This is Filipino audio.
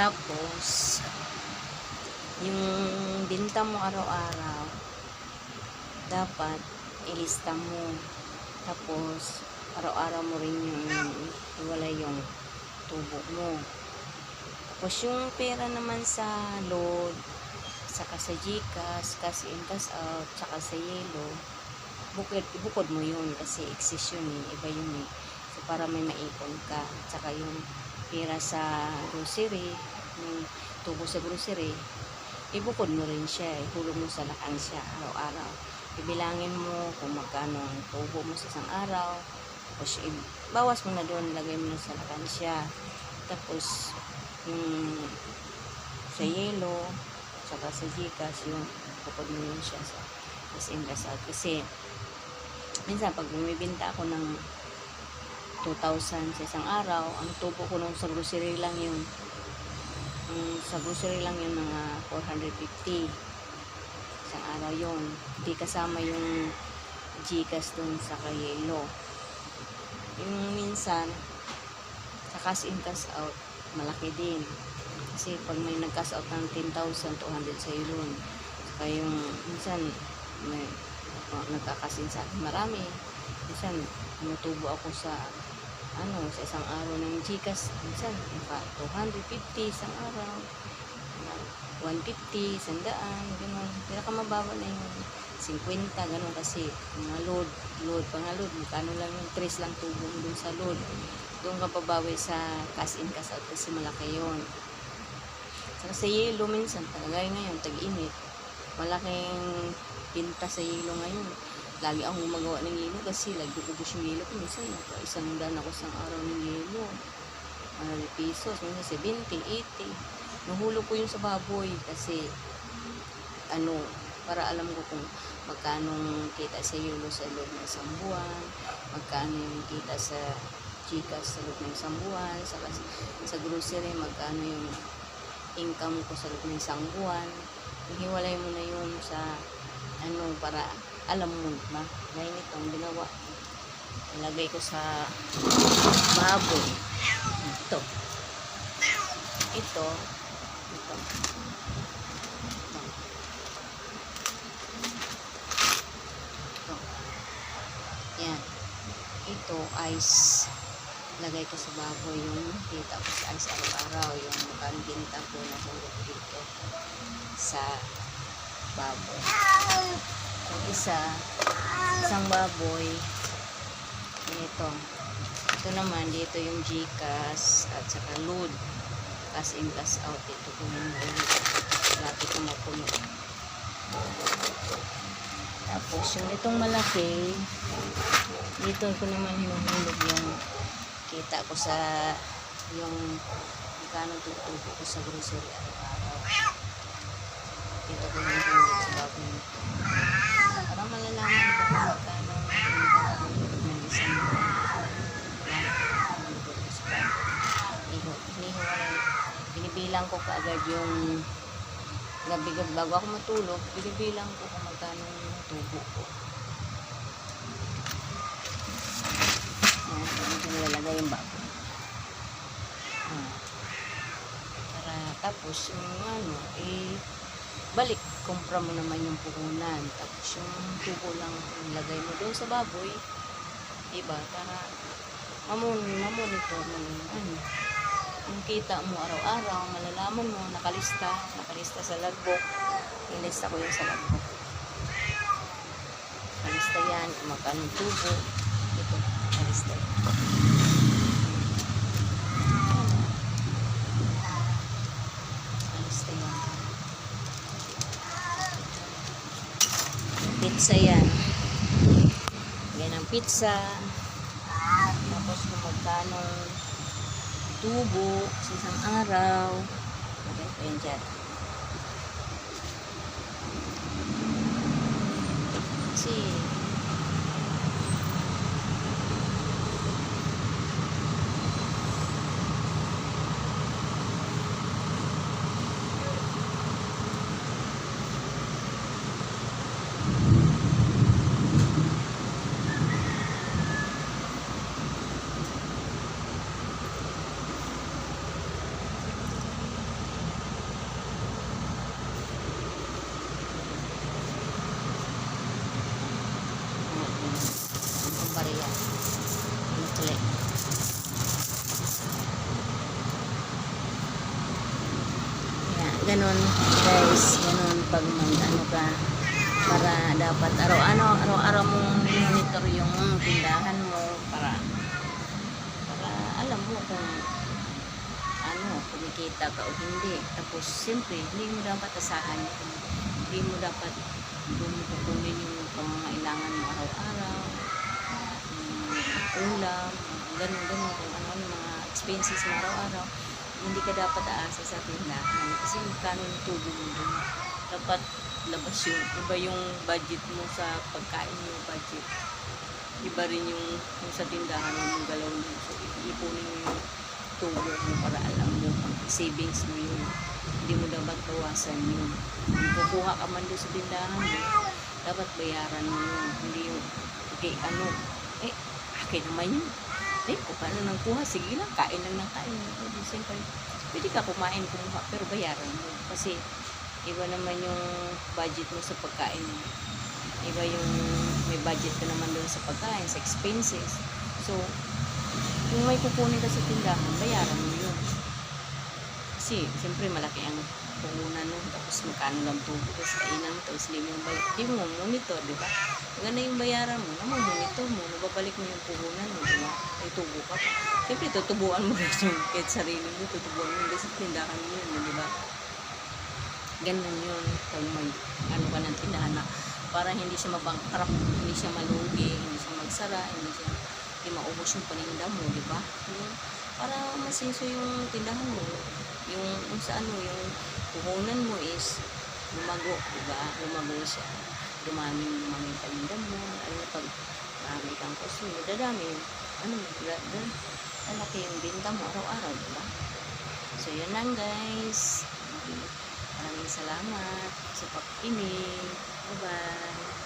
Tapos, yung binta mo araw-araw, dapat ilista mo. Tapos, araw-araw mo rin yung iwalay yung tubo mo. Tapos, yung pera naman sa load, saka sa GCash, cash in, cash out, saka sa Yelo, ibukod mo yun kasi excess yun eh, iba yun eh. So, para may maipon ka. Saka yung pera sa grocery, yung tubo sa grocery, ibukod mo rin siya, ihulog mo sa lakansya araw-araw. Ibilangin mo kung magkano ang tubo mo sa isang araw. Tapos, bawas mo na doon, lagay mo na sa lakansya. Tapos, yung sa Yelo, saka sa GCash, yung bukod mo yun siya sa cash in, cash out. Kasi, minsan, pag bumibinta ako ng 2,000 sa isang araw, ang tubo ko nung sa grocery lang yun, mga 450 isang araw yun. Hindi kasama yung GCash dun sa Yelo. Yung minsan, sa cash in, cash out, malaki din. Kasi pag may nag-cash out ng 10,200 sa yun. Saka yung minsan, may nagkakasin sa akin marami. Minsan, tumutubo ako sa sa isang araw ng GCash. Minsan, 250 isang araw. 150, 100, gano'n. Pinakamababa na yung 50, gano'n kasi mga load, magkano lang yung 3 lang tubo mo dun sa load. Doon ka pabawi sa cash in, cash out kasi malaki yun. Saka sa Yelo, minsan, tagay ngayon, tag-init. Malaking pinta sa Yelo ngayon. Lagi akong gumagawa ng Yelo kasi lagi ubos yung Yelo ko. Minsan, isang dan ako sa araw ng Yelo. 100 pesos, minsan 70, 80. Nahulog ko yun sa baboy kasi para alam ko kung magkano kita sa Yelo sa loob ng isang buwan, magkano yung kita sa GCash sa loob ng isang buwan, sa grocery, magkano yung income ko sa loob ng isang buwan. Hiwalay mo na yun sa para alam mo ba. Ngayon itong ginawa, ilagay ko sa baboy. Ito. Yan. Ito, ice. Lagay ko sa baboy yung kita ko sa ice araw-araw. Yung makandinta ko na hulog dito sa baboy. Yung isang baboy. Ito naman, dito yung GCash at saka load. Cash in, cash out. Ito ko yung ulit. Lapit ko mapuno. Tapos, yung itong malaki, dito ko naman hinuhulog yung kita ko sa yung magkano tutubo ko sa grocery araw-araw. Dito ko hinuhulog sa baboy nito. Para malalaman ko kung magkano ng isang binibilang ko kaagad yung gabi bago ako matulog, binibilang ko kung magkano yung tubo ko. Dito nilalagay yung baboy. Tapos yung balik, kumpra mo naman yung puhunan. Tapos yung tubo lang lagay mo doon sa baboy. Diba? Para mamonitor mo yung kita mo araw-araw, malalaman mo, nakalista sa logbook. Ilista ko yan sa logbook. Nakalista yan, kung magkano tubo. Ito, nakalista yan. Nakalista yan. Pizza yan. Yan ang pizza. Tapos kung magkano tubo sa isang araw. Okay, ito yan dyan. Kasi ganun guys, ganun pag mag ano ka, para dapat araw-araw mong monitor yung tindahan mo para alam mo kung ano, kumikita ka o hindi. Tapos siyempre hindi mo dapat asahan, hindi mo dapat kukunin yung pangangailangan mo araw-araw, ulam, ganun kung ano yung mga expenses mo araw-araw. Hindi ka dapat aasa sa tindahan kasi magkano yung tubo mo dun. Dapat labas yun. Iba yung budget mo sa pagkain mo, budget. Iba rin yung sa tindahan mo, yung galaw mo. So, iipunin mo yung tubo mo para alam mo, savings mo yun. Hindi mo dapat bawasan yun. Kung kukuha ka man doon sa tindahan mo, dapat bayaran mo yun. Hindi yung, okay, akin naman yun. Kung paano nang kuha, sige lang, kain lang ng kain. Siyempre, pwede ka kumain, kumuha, pero bayaran mo. Kasi, iba naman yung budget mo sa pagkain mo. Iba yung, may budget ka naman doon sa pagkain, sa expenses. So, kung may kukunin ka sa tindahan, bayaran mo yun. Kasi, siyempre, malaki ang puhunan nun. Tapos, magkano lang tubo. Tapos, kainan mo. Tapos, hindi mo monitor, di ba? Maganda yung bayaran mo, monitor mo, nababalik mo yung puhunan mo, di ba? Ay, tubo ka pa. Siyempre, tutubuan mo rin yung kahit sarili mo, tutubuan mo kasi tindahan mo yun, di ba? Ganun yun. Pag ano ka ng tindahan na para hindi siya mabangkrap, hindi siya malugi, hindi siya magsara, hindi maubos yung paninda mo, di ba? Para masinso yung tindahan mo, yung sa yung puhunan mo is lumago, di ba? Lumago siya. Dumami yung paninda mo, pag marami kang customer, dadami yung, malaki yung benta mo araw-araw, di ba? So, yun lang guys. Maraming salamat sa pakikinig. Bye-bye.